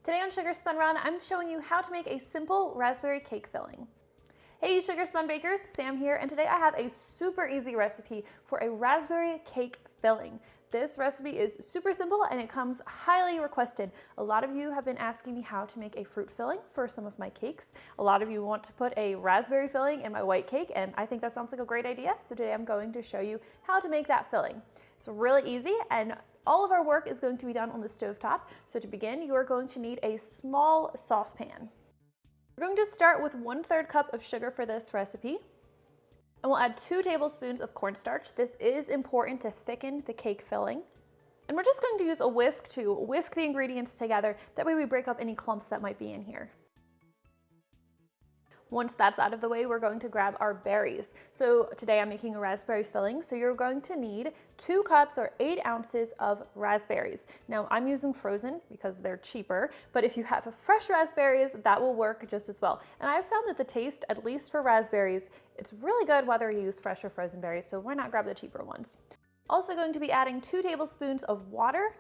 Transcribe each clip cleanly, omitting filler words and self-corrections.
Today on Sugar Spun Run, I'm showing you how to make a simple raspberry cake filling. Hey Sugar Spun Bakers, Sam here, and today I have a super easy recipe for a raspberry cake filling. This recipe is super simple and it comes highly requested. A lot of you have been asking me how to make a fruit filling for some of my cakes. A lot of you want to put a raspberry filling in my white cake, and I think that sounds like a great idea. So today I'm going to show you how to make that filling. It's really easy, and all of our work is going to be done on the stovetop. So to begin, you are going to need a small saucepan. We're going to start with 1/3 cup of sugar for this recipe. And we'll add 2 tablespoons of cornstarch. This is important to thicken the cake filling. And we're just going to use a whisk to whisk the ingredients together. That way we break up any clumps that might be in here. Once that's out of the way, we're going to grab our berries. So today I'm making a raspberry filling, so you're going to need 2 cups or 8 ounces of raspberries. Now I'm using frozen because they're cheaper, but if you have fresh raspberries, that will work just as well. And I've found that the taste, at least for raspberries, it's really good whether you use fresh or frozen berries, so why not grab the cheaper ones? Also going to be adding 2 tablespoons of water,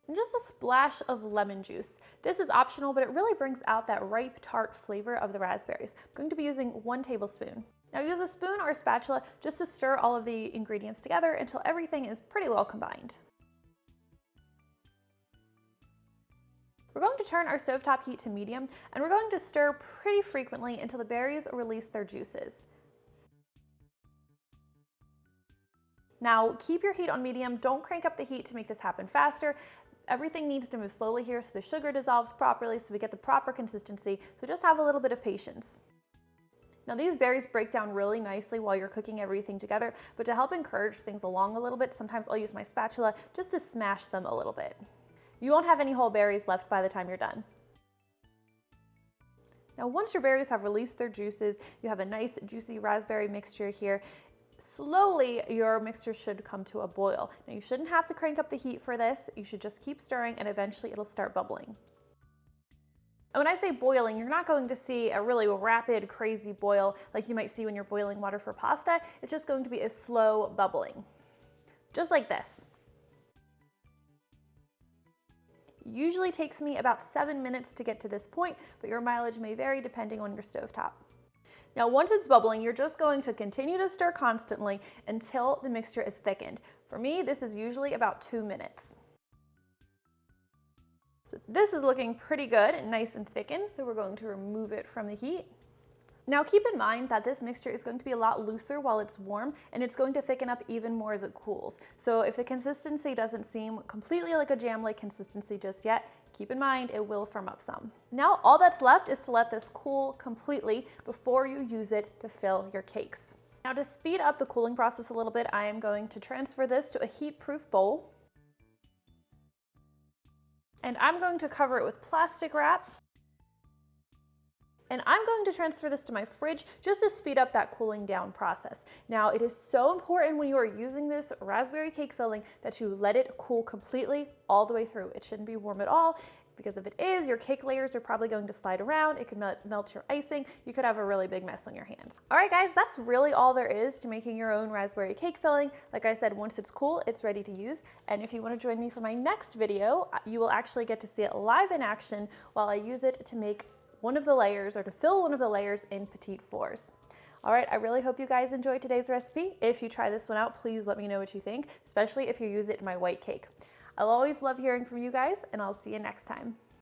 and just a splash of lemon juice. This is optional, but it really brings out that ripe, tart flavor of the raspberries. I'm going to be using 1 tablespoon. Now use a spoon or a spatula just to stir all of the ingredients together until everything is pretty well combined. We're going to turn our stovetop heat to medium, and we're going to stir pretty frequently until the berries release their juices. Now keep your heat on medium, don't crank up the heat to make this happen faster. Everything needs to move slowly here so the sugar dissolves properly so we get the proper consistency, so just have a little bit of patience. Now these berries break down really nicely while you're cooking everything together, but to help encourage things along a little bit, sometimes I'll use my spatula just to smash them a little bit. You won't have any whole berries left by the time you're done. Now once your berries have released their juices, you have a nice juicy raspberry mixture here. Slowly, your mixture should come to a boil. Now you shouldn't have to crank up the heat for this. You should just keep stirring and eventually it'll start bubbling. And when I say boiling, you're not going to see a really rapid, crazy boil like you might see when you're boiling water for pasta. It's just going to be a slow bubbling, just like this. Usually takes me about 7 minutes to get to this point, but your mileage may vary depending on your stovetop. Now once it's bubbling, you're just going to continue to stir constantly until the mixture is thickened. For me, this is usually about 2 minutes. So this is looking pretty good and nice and thickened, so we're going to remove it from the heat. Now keep in mind that this mixture is going to be a lot looser while it's warm, and it's going to thicken up even more as it cools. So if the consistency doesn't seem completely like a jam-like consistency just yet, keep in mind it will firm up some. Now all that's left is to let this cool completely before you use it to fill your cakes. Now to speed up the cooling process a little bit, I am going to transfer this to a heat-proof bowl. And I'm going to cover it with plastic wrap. And I'm going to transfer this to my fridge just to speed up that cooling down process. Now it is so important when you are using this raspberry cake filling that you let it cool completely all the way through. It shouldn't be warm at all, because if it is, your cake layers are probably going to slide around. It could melt your icing. You could have a really big mess on your hands. All right guys, that's really all there is to making your own raspberry cake filling. Like I said, once it's cool, it's ready to use. And if you want to join me for my next video, you will actually get to see it live in action while I use it to make one of the layers, or to fill one of the layers in petite fours. All right, I really hope you guys enjoyed today's recipe. If you try this one out, please let me know what you think, especially if you use it in my white cake. I'll always love hearing from you guys, and I'll see you next time.